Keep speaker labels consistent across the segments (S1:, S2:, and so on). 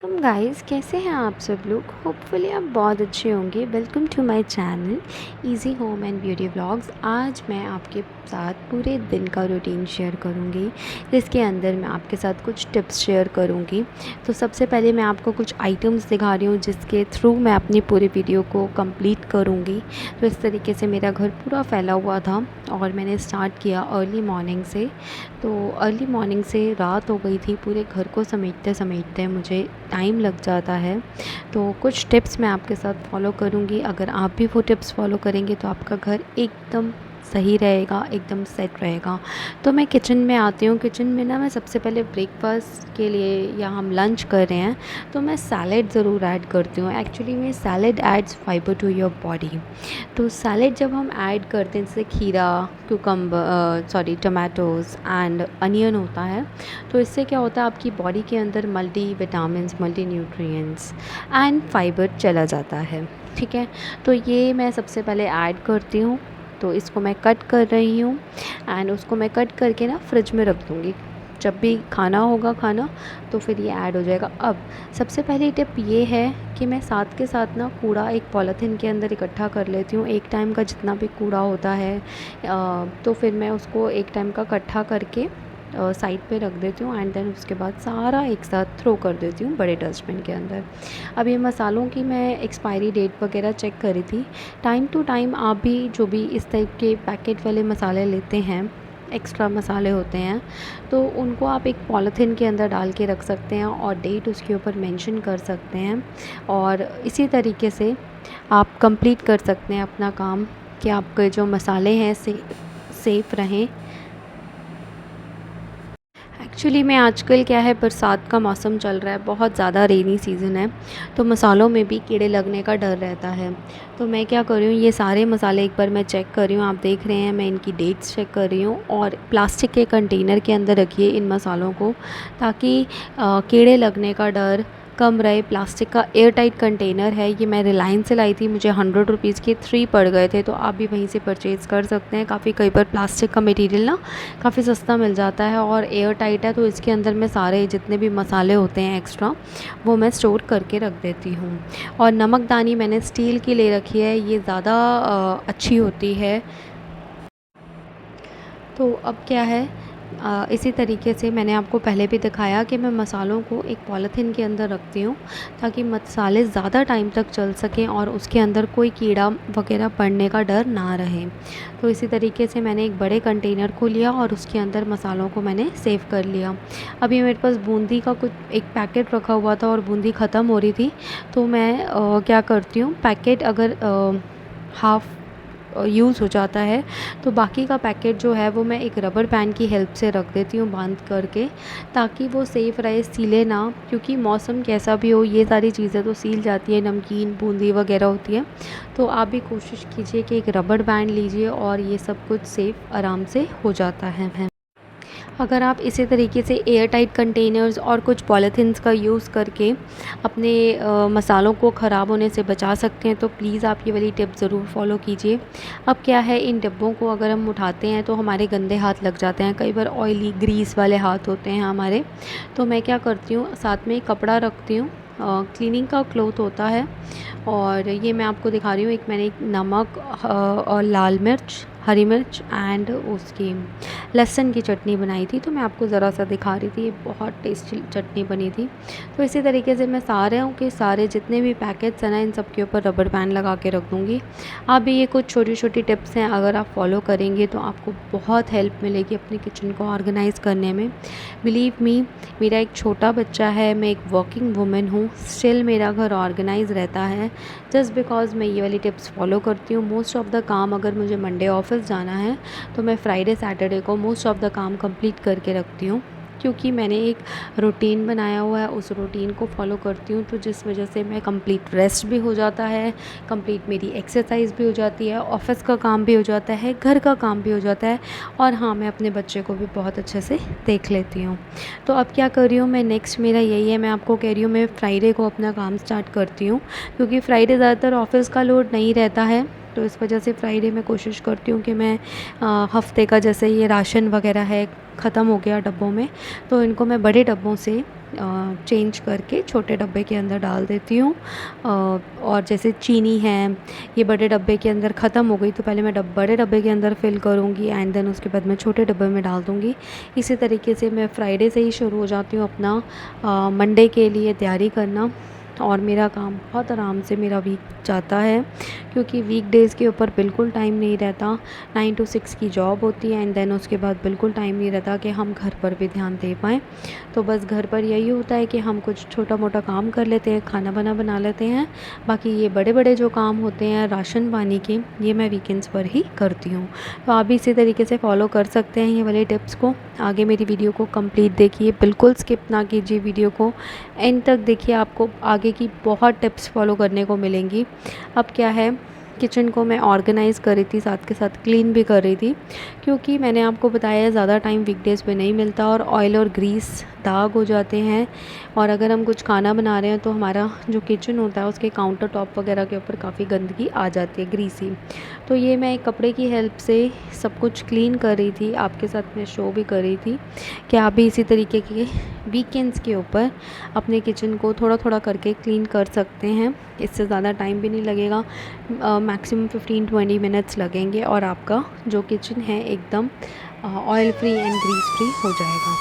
S1: Guys, कैसे हैं आप सब लोग। होपफुली आप बहुत अच्छे होंगे। Welcome to my channel easy home and beauty vlogs. आज मैं आपके साथ पूरे दिन का रूटीन शेयर करूंगी, जिसके अंदर मैं आपके साथ कुछ टिप्स शेयर करूंगी। तो सबसे पहले मैं आपको कुछ आइटम्स दिखा रही हूँ, जिसके थ्रू मैं अपनी पूरी वीडियो को कंप्लीट करूँगी। तो इस तरीके से मेरा घर पूरा फैला हुआ था और मैंने स्टार्ट किया अर्ली मॉर्निंग से। तो अर्ली मॉर्निंग से रात हो गई थी। पूरे घर को समेटते समेटते मुझे टाइम लग जाता है। तो कुछ टिप्स मैं आपके साथ फॉलो करूँगी। अगर आप भी वो टिप्स फॉलो करेंगे तो आपका घर एकदम सही रहेगा, एकदम सेट रहेगा। तो मैं किचन में आती हूँ। किचन में ना मैं सबसे पहले ब्रेकफास्ट के लिए, या हम लंच कर रहे हैं, तो मैं सैलेड ज़रूर ऐड करती हूँ। एक्चुअली में salad adds fibre to your body. तो सैलेड जब हम ऐड करते हैं, जैसे खीरा, टमाटोज़ एंड अनियन होता है, तो इससे क्या होता है, आपकी बॉडी के अंदर multi vitamins, multi nutrients and fibre चला जाता है। ठीक है, तो ये मैं सबसे पहले ऐड करती हूँ। तो इसको मैं कट कर रही हूँ एंड उसको मैं कट करके ना फ्रिज में रख दूँगी। जब भी खाना होगा तो फिर ये ऐड हो जाएगा। अब सबसे पहली टिप ये है कि मैं साथ के साथ ना कूड़ा एक पॉलीथीन के अंदर इकट्ठा कर लेती हूँ। एक टाइम का जितना भी कूड़ा होता है, तो फिर मैं उसको एक टाइम का इकट्ठा करके साइड पे रख देती हूँ एंड देन उसके बाद सारा एक साथ थ्रो कर देती हूँ बड़े डस्टबिन के अंदर। अब ये मसालों की मैं एक्सपायरी डेट वगैरह चेक करी थी। टाइम टू टाइम आप भी जो भी इस टाइप के पैकेट वाले मसाले लेते हैं, एक्स्ट्रा मसाले होते हैं, तो उनको आप एक पॉलीथीन के अंदर डाल के रख सकते हैं और डेट उसके ऊपर मेंशन कर सकते हैं। और इसी तरीके से आप कंप्लीट कर सकते हैं अपना काम, कि आपके जो मसाले हैं सेफ़ रहें। एक्चुअली में आजकल क्या है, बरसात का मौसम चल रहा है, बहुत ज़्यादा रेनी सीज़न है, तो मसालों में भी कीड़े लगने का डर रहता है। तो मैं क्या कर रही हूँ, ये सारे मसाले एक बार मैं चेक कर रही हूँ। आप देख रहे हैं मैं इनकी डेट्स चेक कर रही हूँ, और प्लास्टिक के कंटेनर के अंदर रखिए इन मसालों को, ताकि कीड़े लगने का डर कम रहे। प्लास्टिक का एयर टाइट कंटेनर है, ये मैं रिलायंस से लाई थी, मुझे 100 रुपीज़ के 3 पड़ गए थे। तो आप भी वहीं से परचेज़ कर सकते हैं। काफ़ी कई बार प्लास्टिक का मटेरियल ना काफ़ी सस्ता मिल जाता है और एयर टाइट है, तो इसके अंदर मैं सारे जितने भी मसाले होते हैं एक्स्ट्रा, वो मैं स्टोर करके रख देती हूँ। और नमकदानी मैंने स्टील की ले रखी है, ये ज़्यादा अच्छी होती है। तो अब क्या है, इसी तरीके से मैंने आपको पहले भी दिखाया कि मैं मसालों को एक पॉलीथीन के अंदर रखती हूँ, ताकि मसाले ज़्यादा टाइम तक चल सकें और उसके अंदर कोई कीड़ा वगैरह पड़ने का डर ना रहे। तो इसी तरीके से मैंने एक बड़े कंटेनर को लिया और उसके अंदर मसालों को मैंने सेव कर लिया। अभी मेरे पास बूंदी का कुछ एक पैकेट रखा हुआ था और बूंदी ख़त्म हो रही थी, तो मैं क्या करती हूँ, पैकेट अगर हाफ़ यूज़ हो जाता है, तो बाकी का पैकेट जो है वो मैं एक रबर बैंड की हेल्प से रख देती हूँ बांध करके, ताकि वो सेफ़ रहे, सीले ना। क्योंकि मौसम कैसा भी हो, ये सारी चीज़ें तो सील जाती है, नमकीन, बूंदी वगैरह होती है। तो आप भी कोशिश कीजिए कि एक रबर बैंड लीजिए और ये सब कुछ सेफ़ आराम से हो जाता है। अगर आप इसी तरीके से एयर टाइट कंटेनर्स और कुछ पॉलीथिन्स का यूज़ करके अपने मसालों को ख़राब होने से बचा सकते हैं, तो प्लीज़ आप ये वाली टिप ज़रूर फॉलो कीजिए। अब क्या है, इन डिब्बों को अगर हम उठाते हैं तो हमारे गंदे हाथ लग जाते हैं, कई बार ऑयली ग्रीस वाले हाथ होते हैं हमारे। तो मैं क्या करती हूँ, साथ में एक कपड़ा रखती हूँ, क्लीनिंग का क्लॉथ होता है, और ये मैं आपको दिखा रही हूँ। एक मैंने एक नमक और लाल मिर्च, हरी मिर्च एंड उसकी लहसुन की चटनी बनाई थी, तो मैं आपको ज़रा सा दिखा रही थी। ये बहुत टेस्टी चटनी बनी थी। तो इसी तरीके से मैं सारे जितने भी पैकेट्स हैं ना, इन सब के ऊपर रबर बैंड लगा के रख दूँगी। आप भी ये कुछ छोटी छोटी टिप्स हैं, अगर आप फॉलो करेंगे तो आपको बहुत हेल्प मिलेगी अपने किचन को ऑर्गेनाइज़ करने में। बिलीव मी, मेरा एक छोटा बच्चा है, मैं एक वर्किंग वूमेन हूँ, स्टिल मेरा घर ऑर्गेनाइज़ रहता है, जस्ट बिकॉज़ मैं ये वाली टिप्स फॉलो करती हूँ। मोस्ट ऑफ़ द काम, अगर मुझे मंडे ऑफिस जाना है, तो मैं फ्राइडे सैटरडे को मोस्ट ऑफ़ द काम कंप्लीट करके रखती हूँ, क्योंकि मैंने एक रूटीन बनाया हुआ है, उस रूटीन को फॉलो करती हूँ। तो जिस वजह से मैं कंप्लीट रेस्ट भी हो जाता है, कंप्लीट मेरी एक्सरसाइज भी हो जाती है, ऑफ़िस का काम भी हो जाता है, घर का काम भी हो जाता है, और हाँ, मैं अपने बच्चे को भी बहुत अच्छे से देख लेती हूँ। तो अब क्या कर रही हूँ मैं, नेक्स्ट मेरा यही है, मैं आपको कह रही हूँ, मैं फ्राइडे को अपना काम स्टार्ट करती हूँ, क्योंकि फ्राइडे ज़्यादातर ऑफ़िस का लोड नहीं रहता है। तो इस वजह से फ्राइडे में कोशिश करती हूँ कि मैं हफ़्ते का, जैसे ये राशन वगैरह है ख़त्म हो गया डब्बों में, तो इनको मैं बड़े डब्बों से चेंज करके छोटे डब्बे के अंदर डाल देती हूँ। और जैसे चीनी है, ये बड़े डब्बे के अंदर ख़त्म हो गई तो पहले मैं बड़े डब्बे के अंदर फ़िल करूँगी एंड देन उसके बाद मैं छोटे डब्बे में डाल दूँगी। इसी तरीके से मैं फ्राइडे से ही शुरू हो जाती हूँ अपना मंडे के लिए तैयारी करना। और मेरा काम बहुत आराम से मेरा वीक जाता है, क्योंकि वीकडेज़ के ऊपर बिल्कुल टाइम नहीं रहता। 9 टू 6 की जॉब होती है एंड देन उसके बाद बिल्कुल टाइम नहीं रहता कि हम घर पर भी ध्यान दे पाएँ। तो बस घर पर यही होता है कि हम कुछ छोटा-मोटा काम कर लेते हैं, खाना वाना बना लेते हैं। बाकी ये बड़े-बड़े जो काम होते हैं राशन पानी के, ये मैं वीकेंड्स पर ही करती हूँ। तो आप भी इसी तरीके से फ़ॉलो कर सकते हैं ये वाले टिप्स को। आगे मेरी वीडियो को कंप्लीट देखिए, बिल्कुल स्किप ना कीजिए वीडियो को, एंड तक देखिए, आपको आगे की बहुत टिप्स फॉलो करने को मिलेंगी। अब क्या है, किचन को मैं ऑर्गेनाइज़ कर रही थी, साथ के साथ क्लीन भी कर रही थी, क्योंकि मैंने आपको बताया ज़्यादा टाइम वीकडेज़ पे नहीं मिलता और ऑयल और ग्रीस दाग हो जाते हैं। और अगर हम कुछ खाना बना रहे हैं तो हमारा जो किचन होता है उसके काउंटर टॉप वगैरह के ऊपर काफ़ी गंदगी आ जाती है, ग्रीसी। तो ये मैं एक कपड़े की हेल्प से सब कुछ क्लीन कर रही थी, आपके साथ मैं शो भी कर रही थी कि आप भी इसी तरीके के वीकेंड्स के ऊपर अपने किचन को थोड़ा-थोड़ा करके क्लीन कर सकते हैं। इससे ज़्यादा टाइम भी नहीं लगेगा, मैक्सिमम 15-20 मिनट्स लगेंगे और आपका जो किचन है एकदम oil free and grease free हो जाएगा।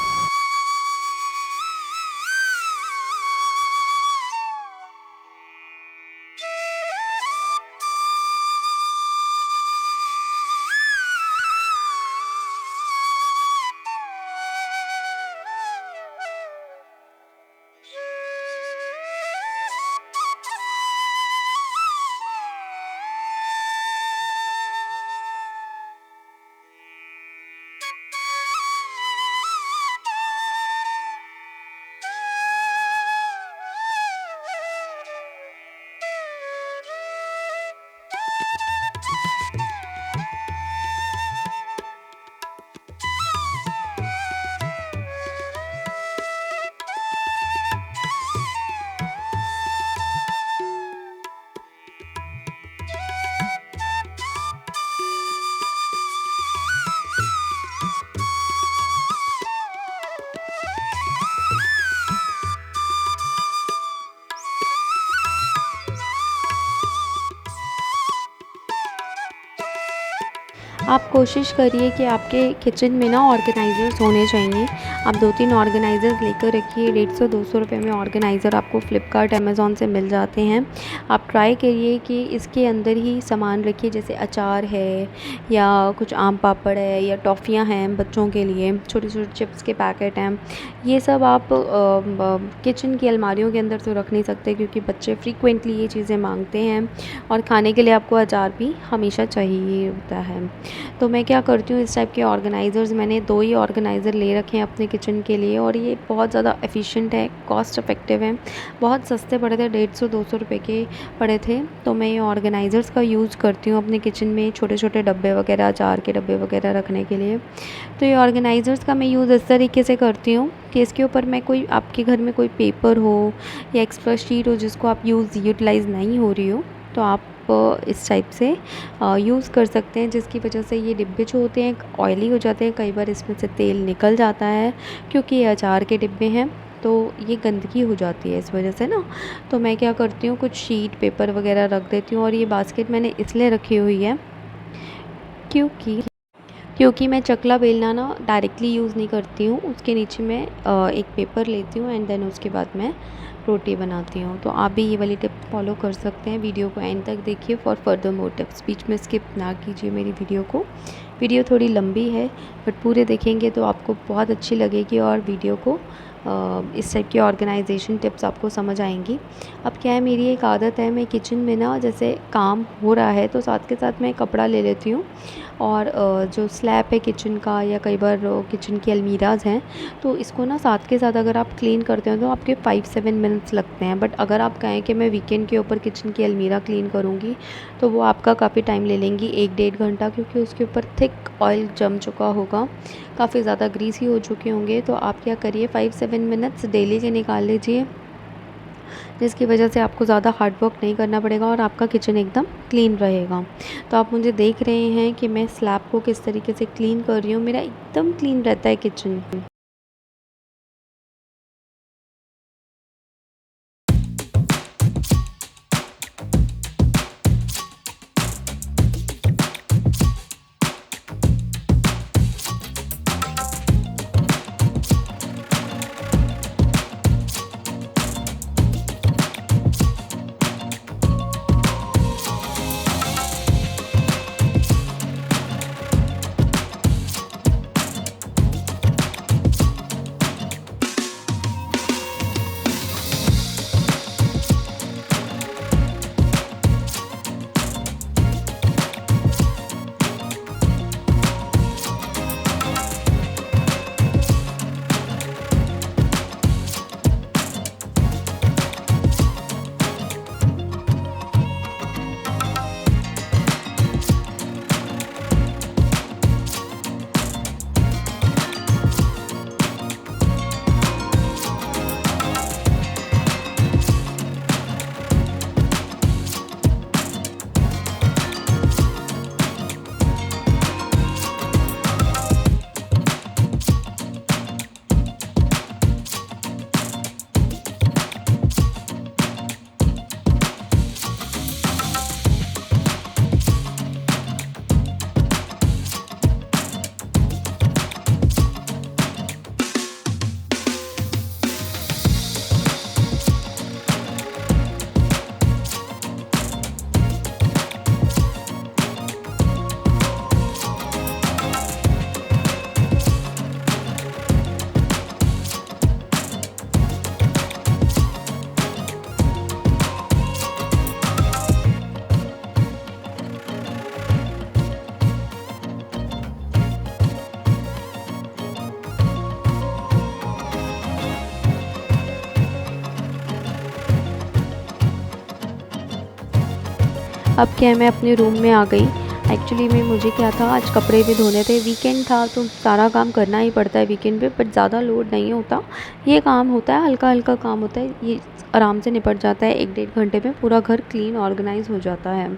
S1: आप कोशिश करिए कि आपके किचन में ना ऑर्गेनाइज़र्स होने चाहिए। आप 2-3 ऑर्गेनाइज़र्स लेकर रखिए, 150-200 रुपए में ऑर्गेनाइज़र आपको फ्लिपकार्ट, अमेज़न से मिल जाते हैं। आप ट्राई करिए कि इसके अंदर ही सामान रखिए, जैसे अचार है या कुछ आम पापड़ है या टॉफ़ियाँ हैं बच्चों के लिए, छोटे-छोटे चिप्स के पैकेट हैं। ये सब आप किचन की अलमारियों के अंदर तो रख नहीं सकते, क्योंकि बच्चे फ्रीक्वेंटली ये चीज़ें माँगते हैं और खाने के लिए आपको अचार भी हमेशा चाहिए होता है। तो मैं क्या करती हूँ, इस टाइप के ऑर्गेनाइज़र्स मैंने 2 ही ऑर्गेनाइज़र ले रखे हैं अपने किचन के लिए और ये बहुत ज़्यादा एफ़िशिएंट है, कॉस्ट इफ़ेक्टिव हैं। बहुत सस्ते पड़े थे, 150-200 रुपए के पड़े थे। तो मैं ये ऑर्गेनाइज़र्स का यूज़ करती हूँ अपने किचन में, छोटे-छोटे डब्बे वगैरह, अचार के डब्बे वगैरह रखने के लिए। तो ये ऑर्गेनाइज़र्स का मैं यूज़ इस तरीके से करती हूँ कि इसके ऊपर मैं कोई, आपके घर में कोई पेपर हो या एक्स्ट्रा शीट हो जिसको आप यूटिलाइज़ नहीं हो रही हो, तो आप इस टाइप से यूज़ कर सकते हैं, जिसकी वजह से ये डिब्बे जो होते हैं ऑयली हो जाते हैं। कई बार इसमें से तेल निकल जाता है, क्योंकि ये अचार के डिब्बे हैं तो ये गंदगी हो जाती है इस वजह से ना। तो मैं क्या करती हूँ, कुछ शीट पेपर वगैरह रख देती हूँ। और ये बास्केट मैंने इसलिए रखी हुई है क्योंकि क्योंकि मैं चकला बेलना ना डायरेक्टली यूज़ नहीं करती हूँ, उसके नीचे मैं एक पेपर लेती हूँ एंड देन उसके बाद मैं रोटी बनाती हूँ। तो आप भी ये वाली टिप फॉलो कर सकते हैं। वीडियो को एंड तक देखिए फॉर फर्दर मोर टिप्स, बीच में स्किप ना कीजिए मेरी वीडियो को। वीडियो थोड़ी लंबी है बट पूरे देखेंगे तो आपको बहुत अच्छी लगेगी और वीडियो को इस टाइप की ऑर्गेनाइजेशन टिप्स आपको समझ आएंगी। अब क्या है, मेरी एक आदत है, मैं किचन में ना जैसे काम हो रहा है तो साथ के साथ मैं कपड़ा ले लेती हूँ और जो स्लैब है किचन का या कई बार किचन की अलमीराज हैं, तो इसको ना साथ के साथ अगर आप क्लीन करते हो तो आपके 5-7 मिनट्स लगते हैं। बट अगर आप कहें कि मैं वीकेंड के ऊपर किचन की अलमीरा क्लीन करूँगी तो वो आपका काफ़ी टाइम ले लेंगी, 1-1.5 घंटा, क्योंकि उसके ऊपर थिक ऑयल जम चुका होगा, काफ़ी ज़्यादा ग्रीसी हो चुके होंगे। तो आप क्या करिए, 5-7 मिनट्स डेली के निकाल लीजिए, जिसकी वजह से आपको ज़्यादा हार्ड वर्क नहीं करना पड़ेगा और आपका किचन एकदम क्लीन रहेगा। तो आप मुझे देख रहे हैं कि मैं स्लैब को किस तरीके से क्लीन कर रही हूँ, मेरा एकदम क्लीन रहता है किचन। अब क्या है, मैं अपने रूम में आ गई। एक्चुअली में मुझे क्या था, आज कपड़े भी धोने थे, वीकेंड था तो सारा काम करना ही पड़ता है वीकेंड पे, बट ज़्यादा लोड नहीं होता। ये काम होता है, हल्का हल्का काम होता है, ये आराम से निपट जाता है, 1 डेढ़ घंटे में पूरा घर क्लीन ऑर्गेनाइज हो जाता है।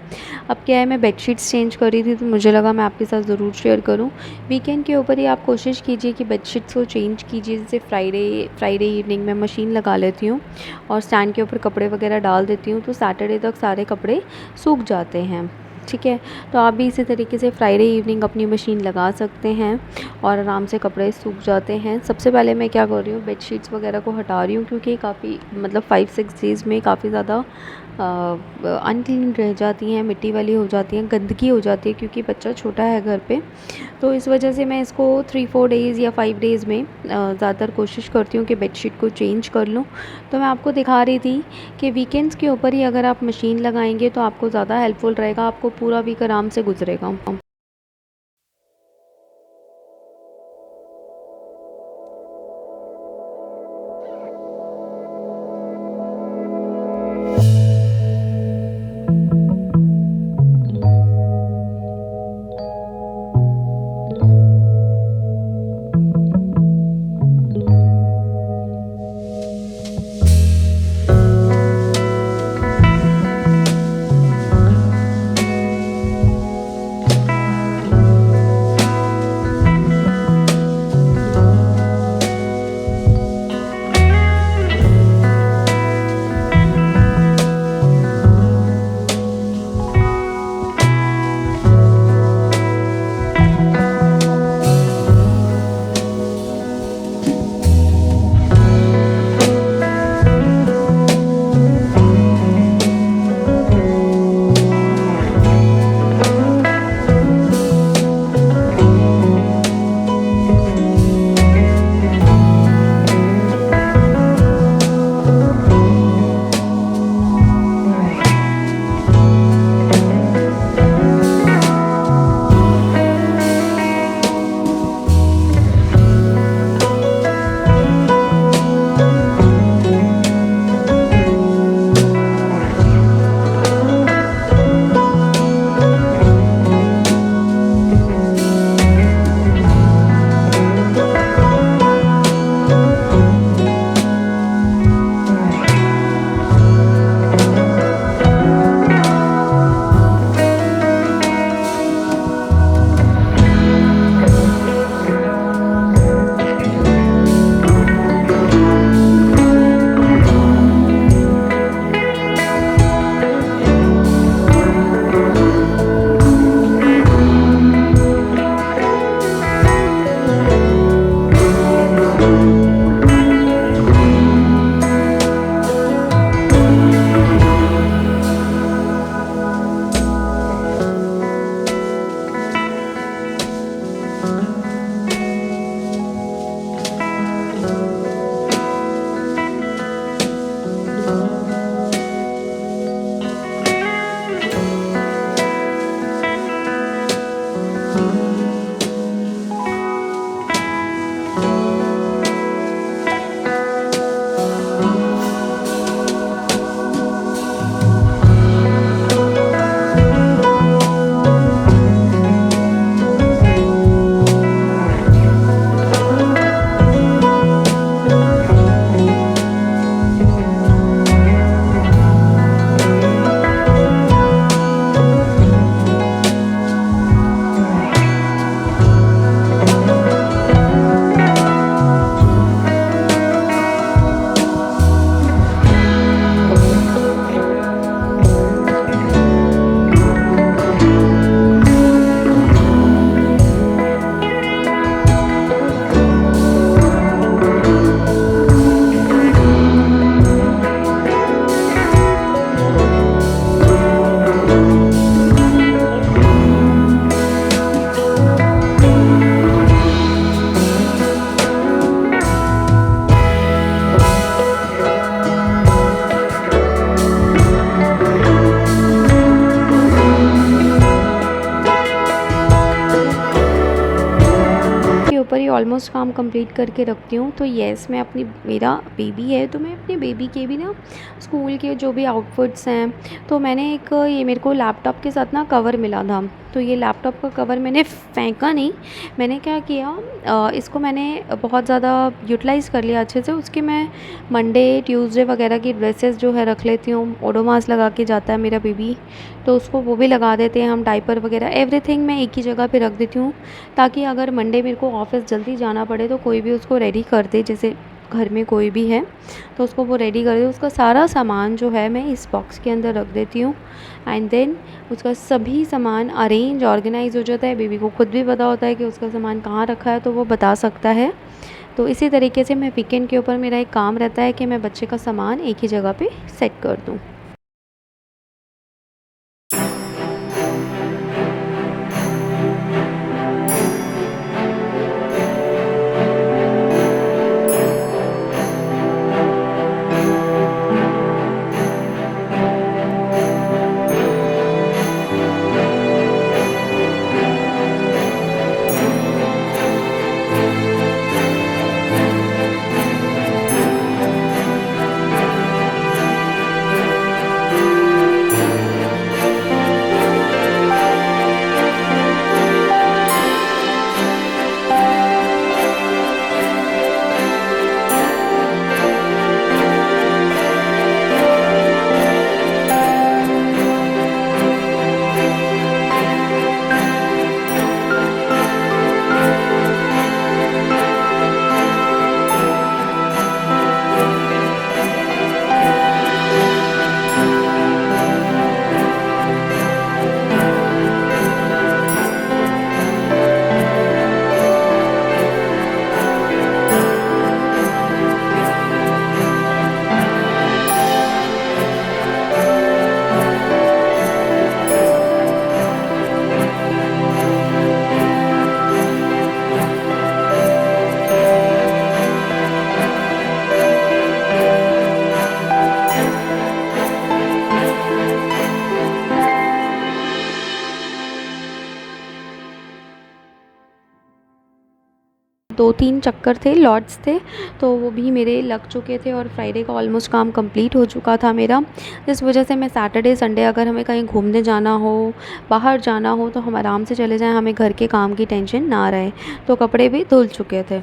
S1: अब क्या है, मैं बेडशीट्स चेंज कर रही थी तो मुझे लगा मैं आपके साथ ज़रूर शेयर करूँ। वीकेंड के ऊपर ही आप कोशिश कीजिए कि बेडशीट्स को चेंज कीजिए। जैसे फ्राइडे फ्राइडे इवनिंग में मशीन लगा लेती हूँ और स्टैंड के ऊपर कपड़े वगैरह डाल देती हूँ, तो सैटरडे तक सारे कपड़े सूख जाते हैं। ठीक है, तो आप भी इसी तरीके से फ्राइडे इवनिंग अपनी मशीन लगा सकते हैं और आराम से कपड़े सूख जाते हैं। सबसे पहले मैं क्या कर रही हूँ, बेडशीट्स वगैरह को हटा रही हूँ, क्योंकि काफ़ी मतलब 5-6 डेज़ में काफ़ी ज़्यादा अनक्लीन रह जाती हैं, मिट्टी वाली हो जाती हैं, गंदगी हो जाती है, क्योंकि बच्चा छोटा है घर पे। तो इस वजह से मैं इसको 3-4 डेज़ या 5 डेज़ में ज़्यादातर कोशिश करती हूँ कि बेडशीट को चेंज कर लूँ। तो मैं आपको दिखा रही थी कि वीकेंड्स के ऊपर ही अगर आप मशीन लगाएंगे तो आपको ज़्यादा हेल्पफुल रहेगा, आपको पूरा वीक आराम से गुजरेगा। ऑलमोस्ट काम कंप्लीट करके रखती हूँ। तो येस, मैं अपनी मेरा बेबी है तो मैं अपने बेबी के भी ना स्कूल के जो भी आउटफिट्स हैं, तो मैंने एक ये मेरे को लैपटॉप के साथ ना कवर मिला था, तो ये लैपटॉप का कवर मैंने फेंका नहीं, मैंने क्या किया, इसको मैंने बहुत ज़्यादा यूटिलाइज़ कर लिया अच्छे से। उसके मैं मंडे ट्यूसडे वगैरह की ड्रेसेस जो है रख लेती हूँ। ओडोमॉस लगा के जाता है मेरा बेबी, तो उसको वो भी लगा देते हैं हम, डायपर वगैरह एवरीथिंग मैं एक ही जगह पे रख देती हूँ, ताकि अगर मंडे मेरे को ऑफ़िस जल्दी जाना पड़े तो कोई भी उसको रेडी कर दे, जैसे घर में कोई भी है तो उसको वो रेडी कर दे। उसका सारा सामान जो है मैं इस बॉक्स के अंदर रख देती हूँ, एंड देन उसका सभी सामान अरेंज ऑर्गेनाइज हो जाता है। बेबी को खुद भी पता होता है कि उसका सामान कहाँ रखा है, तो वो बता सकता है। तो इसी तरीके से मैं वीकेंड के ऊपर मेरा एक काम रहता है कि मैं बच्चे का सामान एक ही जगह पे सेट कर दूँ। 2-3 चक्कर थे, लॉट्स थे, तो वो भी मेरे लग चुके थे और फ्राइडे का ऑलमोस्ट काम कंप्लीट हो चुका था मेरा। इस वजह से मैं सैटरडे संडे अगर हमें कहीं घूमने जाना हो, बाहर जाना हो, तो हम आराम से चले जाएँ, हमें घर के काम की टेंशन ना रहे। तो कपड़े भी धुल चुके थे।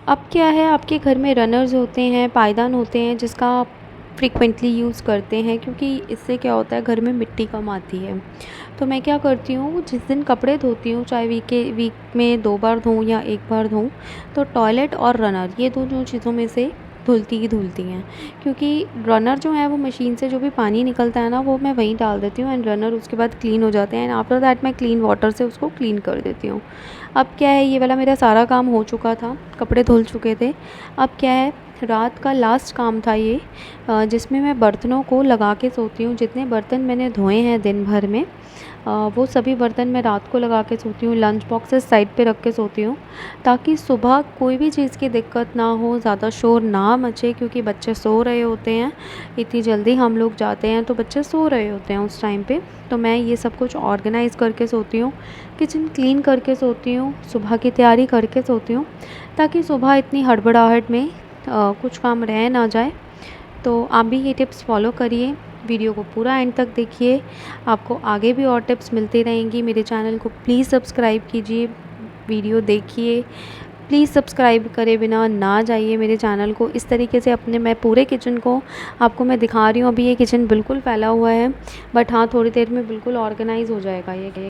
S1: अब क्या है, आपके घर में रनर्स होते हैं, पायदान होते हैं, जिसका आप फ्रीक्वेंटली यूज़ करते हैं, क्योंकि इससे क्या होता है, घर में मिट्टी कम आती है। तो मैं क्या करती हूँ, जिस दिन कपड़े धोती हूँ, चाहे वीक में 2 बार धोऊँ या 1 बार धोऊँ, तो टॉयलेट और रनर ये दोनों चीज़ों में से धुलती ही धुलती हैं। क्योंकि रनर जो है वो मशीन से जो भी पानी निकलता है ना, वो मैं वहीं डाल देती हूँ, एंड रनर उसके बाद क्लीन हो जाते हैं, एंड आफ्टर दैट मैं क्लीन वाटर से उसको क्लीन कर देती हूँ। अब क्या है, ये वाला मेरा सारा काम हो चुका था, कपड़े धुल चुके थे। अब क्या है, रात का लास्ट काम था ये, जिसमें मैं बर्तनों को लगा के सोती हूँ। जितने बर्तन मैंने धोए हैं दिन भर में, वो सभी बर्तन मैं रात को लगा के सोती हूँ, लंच बॉक्सेस साइड पे रख के सोती हूँ, ताकि सुबह कोई भी चीज़ की दिक्कत ना हो, ज़्यादा शोर ना मचे, क्योंकि बच्चे सो रहे होते हैं। इतनी जल्दी हम लोग जाते हैं तो बच्चे सो रहे होते हैं उस टाइम पे। तो मैं ये सब कुछ ऑर्गेनाइज़ करके सोती हूँ, किचन क्लीन करके सोती हूँ, सुबह की तैयारी करके सोती हूँ, ताकि सुबह इतनी हड़बड़ाहट में कुछ काम रह ना जाए। तो आप भी ये टिप्स फॉलो करिए, वीडियो को पूरा एंड तक देखिए, आपको आगे भी और टिप्स मिलती रहेंगी। मेरे चैनल को प्लीज़ सब्सक्राइब कीजिए, वीडियो देखिए, प्लीज़ सब्सक्राइब करे बिना ना जाइए मेरे चैनल को। इस तरीके से अपने मैं पूरे किचन को आपको मैं दिखा रही हूँ। अभी ये किचन बिल्कुल फैला हुआ है, बट हाँ, थोड़ी देर में बिल्कुल ऑर्गेनाइज़ हो जाएगा ये।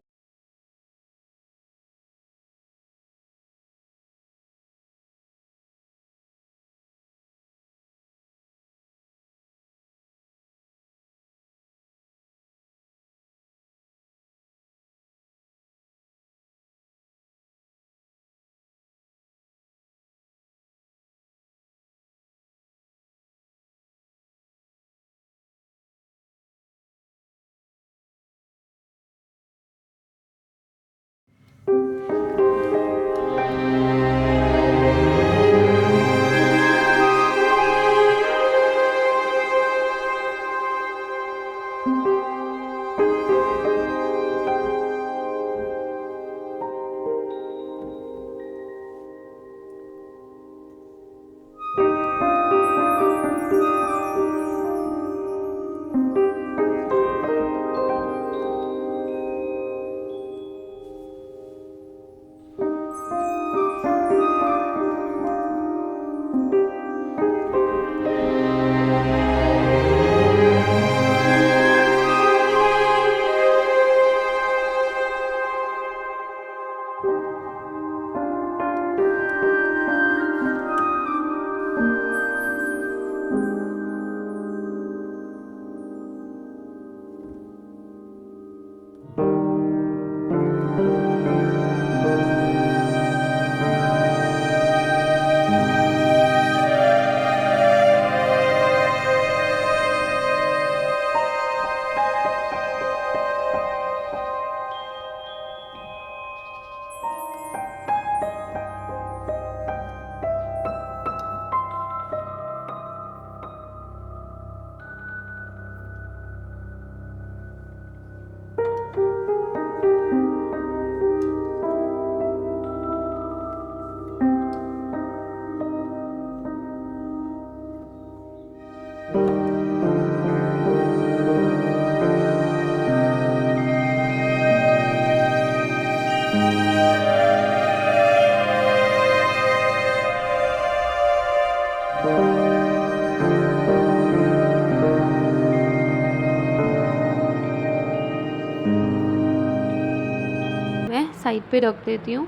S1: साइड पे रख देती हूँ,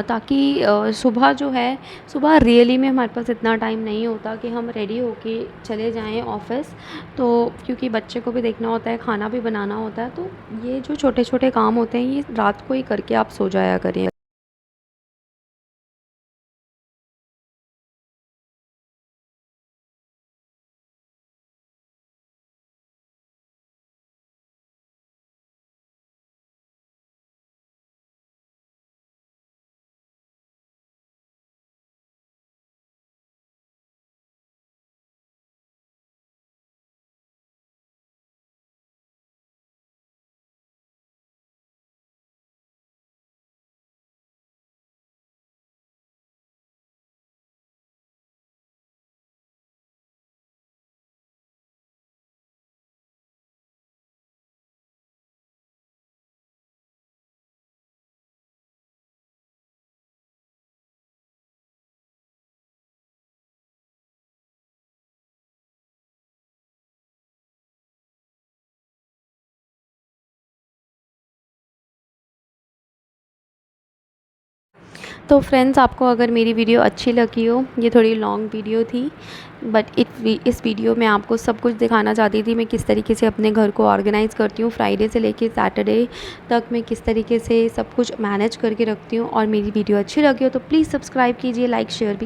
S1: ताकि सुबह जो है, सुबह रियली में हमारे पास इतना टाइम नहीं होता कि हम रेडी होके चले जाएँ ऑफ़िस। तो क्योंकि बच्चे को भी देखना होता है, खाना भी बनाना होता है, तो ये जो छोटे-छोटे काम होते हैं ये रात को ही करके आप सो जाया करें। तो फ्रेंड्स, आपको अगर मेरी वीडियो अच्छी लगी हो, ये थोड़ी लॉन्ग वीडियो थी, बट इस वीडियो में आपको सब कुछ दिखाना चाहती थी मैं किस तरीके से अपने घर को ऑर्गेनाइज़ करती हूँ। फ्राइडे से लेके सैटरडे तक मैं किस तरीके से सब कुछ मैनेज करके रखती हूँ। और मेरी वीडियो अच्छी लगी हो तो प्लीज़ सब्सक्राइब कीजिए, लाइक शेयर भी